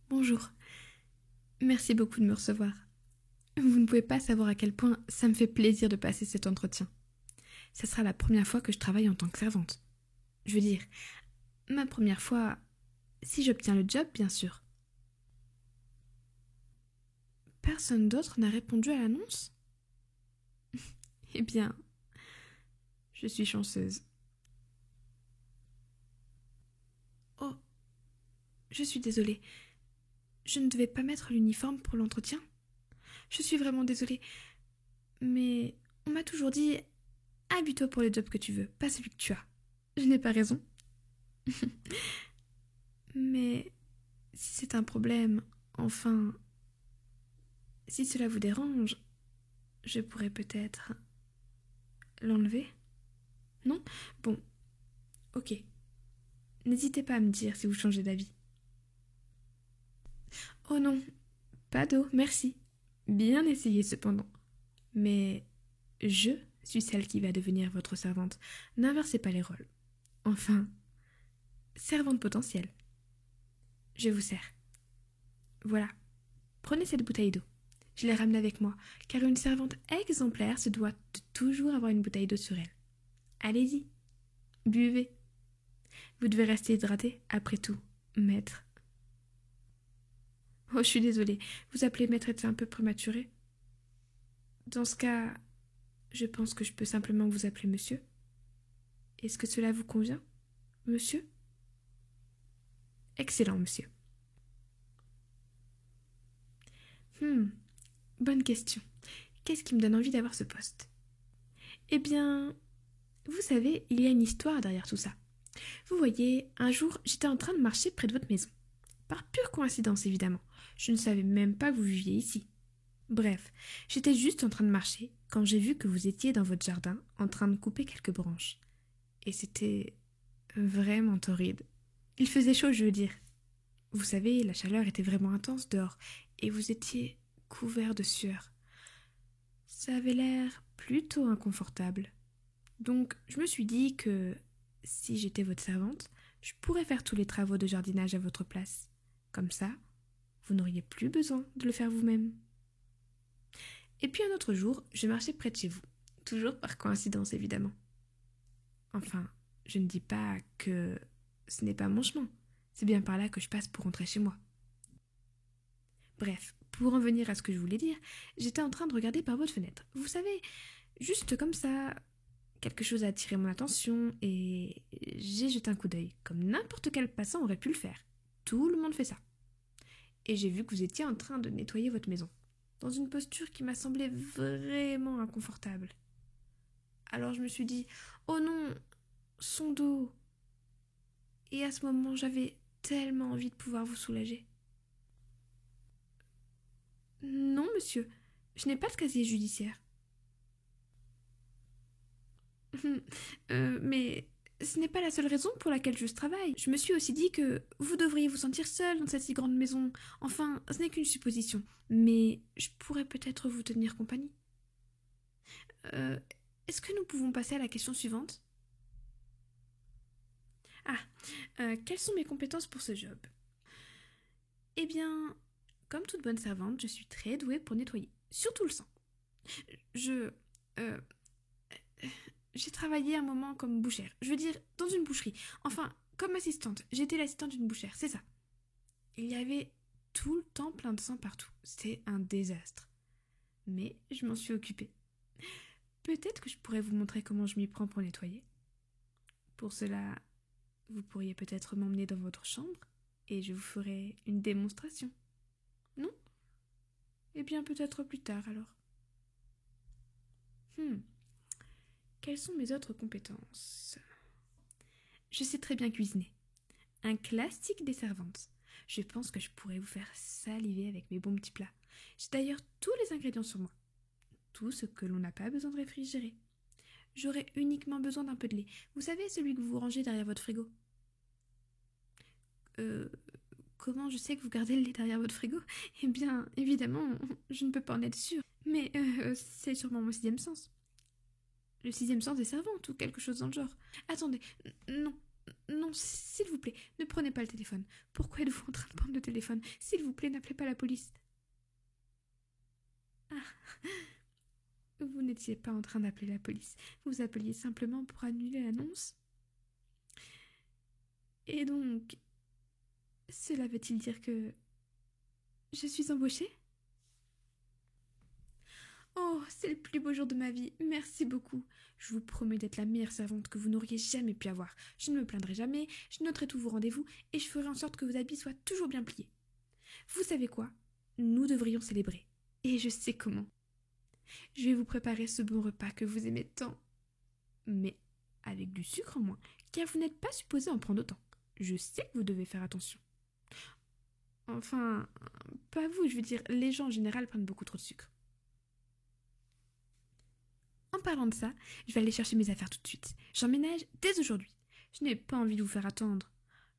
Bonjour. Merci beaucoup de me recevoir. Vous ne pouvez pas savoir à quel point ça me fait plaisir de passer cet entretien. Ça sera la première fois que je travaille en tant que servante. Je veux dire, ma première fois, si j'obtiens le job, bien sûr. Personne d'autre n'a répondu à l'annonce? Eh bien, je suis chanceuse. Oh, je suis désolée. Je ne devais pas mettre l'uniforme pour l'entretien. Je suis vraiment désolée. Mais on m'a toujours dit, habille-toi pour le job que tu veux, pas celui que tu as. Je n'ai pas raison. Mais si c'est un problème, enfin, si cela vous dérange, je pourrais peut-être l'enlever? Non? Bon, ok. N'hésitez pas à me dire si vous changez d'avis. Oh non, pas d'eau, merci. Bien essayé cependant. Mais je suis celle qui va devenir votre servante. N'inversez pas les rôles. Enfin, servante potentielle. Je vous sers. Voilà. Prenez cette bouteille d'eau. Je l'ai ramenée avec moi, car une servante exemplaire se doit de toujours avoir une bouteille d'eau sur elle. Allez-y, buvez. Vous devez rester hydraté, après tout, maître. Oh, je suis désolée, vous appeler maître était un peu prématuré. Dans ce cas, je pense que je peux simplement vous appeler monsieur. Est-ce que cela vous convient, monsieur? Excellent, monsieur. Bonne question. Qu'est-ce qui me donne envie d'avoir ce poste? Eh bien, vous savez, il y a une histoire derrière tout ça. Vous voyez, un jour, j'étais en train de marcher près de votre maison. Par pure coïncidence, évidemment. Je ne savais même pas que vous viviez ici. Bref, j'étais juste en train de marcher quand j'ai vu que vous étiez dans votre jardin en train de couper quelques branches. Et c'était vraiment torride. Il faisait chaud, je veux dire. Vous savez, la chaleur était vraiment intense dehors et vous étiez couvert de sueur. Ça avait l'air plutôt inconfortable. Donc, je me suis dit que si j'étais votre servante, je pourrais faire tous les travaux de jardinage à votre place. Comme ça, vous n'auriez plus besoin de le faire vous-même. Et puis un autre jour, je marchais près de chez vous. Toujours par coïncidence, évidemment. Enfin, je ne dis pas que ce n'est pas mon chemin. C'est bien par là que je passe pour rentrer chez moi. Bref, pour en venir à ce que je voulais dire, j'étais en train de regarder par votre fenêtre. Vous savez, juste comme ça, quelque chose a attiré mon attention et j'ai jeté un coup d'œil, comme n'importe quel passant aurait pu le faire. Tout le monde fait ça. Et j'ai vu que vous étiez en train de nettoyer votre maison, dans une posture qui m'a semblé vraiment inconfortable. Alors je me suis dit, oh non, son dos. Et à ce moment, j'avais tellement envie de pouvoir vous soulager. Non, monsieur, je n'ai pas de casier judiciaire. Mais ce n'est pas la seule raison pour laquelle je travaille. Je me suis aussi dit que vous devriez vous sentir seul dans cette si grande maison. Enfin, ce n'est qu'une supposition. Mais je pourrais peut-être vous tenir compagnie. Euh, Est-ce que nous pouvons passer à la question suivante? Ah, quelles sont mes compétences pour ce job? Eh bien, comme toute bonne servante, je suis très douée pour nettoyer, surtout le sang. Je... euh, j'ai travaillé un moment comme bouchère. Je veux dire, dans une boucherie. Enfin, comme assistante. J'étais l'assistante d'une bouchère, c'est ça. Il y avait tout le temps plein de sang partout. C'était un désastre. Mais je m'en suis occupée. Peut-être que je pourrais vous montrer comment je m'y prends pour nettoyer. Pour cela, vous pourriez peut-être m'emmener dans votre chambre et je vous ferai une démonstration. Non? Eh bien, peut-être plus tard alors. Quelles sont mes autres compétences? Je sais très bien cuisiner. Un classique des servantes. Je pense que je pourrais vous faire saliver avec mes bons petits plats. J'ai d'ailleurs tous les ingrédients sur moi. Tout ce que l'on n'a pas besoin de réfrigérer. J'aurai uniquement besoin d'un peu de lait. Vous savez, celui que vous rangez derrière votre frigo. Euh, Comment je sais que vous gardez le lait derrière votre frigo? Eh bien, évidemment, je ne peux pas en être sûre. Mais c'est sûrement mon sixième sens. Le sixième sens des servantes ou quelque chose dans le genre. Attendez, non. Non, s'il vous plaît, ne prenez pas le téléphone. Pourquoi êtes-vous en train de prendre le téléphone? S'il vous plaît, n'appelez pas la police. Ah, vous n'étiez pas en train d'appeler la police. Vous appeliez simplement pour annuler l'annonce. Et donc, cela veut-il dire que je suis embauchée? Oh, c'est le plus beau jour de ma vie. Merci beaucoup. Je vous promets d'être la meilleure servante que vous n'auriez jamais pu avoir. Je ne me plaindrai jamais, je noterai tous vos rendez-vous et je ferai en sorte que vos habits soient toujours bien pliés. Vous savez quoi? Nous devrions célébrer. Et je sais comment. Je vais vous préparer ce bon repas que vous aimez tant. Mais avec du sucre en moins, car vous n'êtes pas supposé en prendre autant. Je sais que vous devez faire attention. Enfin, pas vous, je veux dire, les gens en général prennent beaucoup trop de sucre. En parlant de ça, je vais aller chercher mes affaires tout de suite. J'emménage dès aujourd'hui. Je n'ai pas envie de vous faire attendre.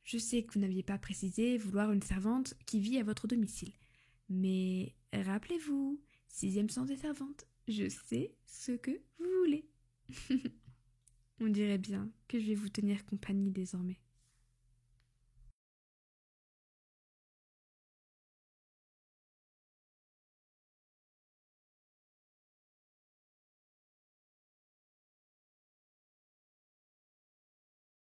Je sais que vous n'aviez pas précisé vouloir une servante qui vit à votre domicile. Mais rappelez-vous, 6e sens des servantes, je sais ce que vous voulez. On dirait bien que je vais vous tenir compagnie désormais.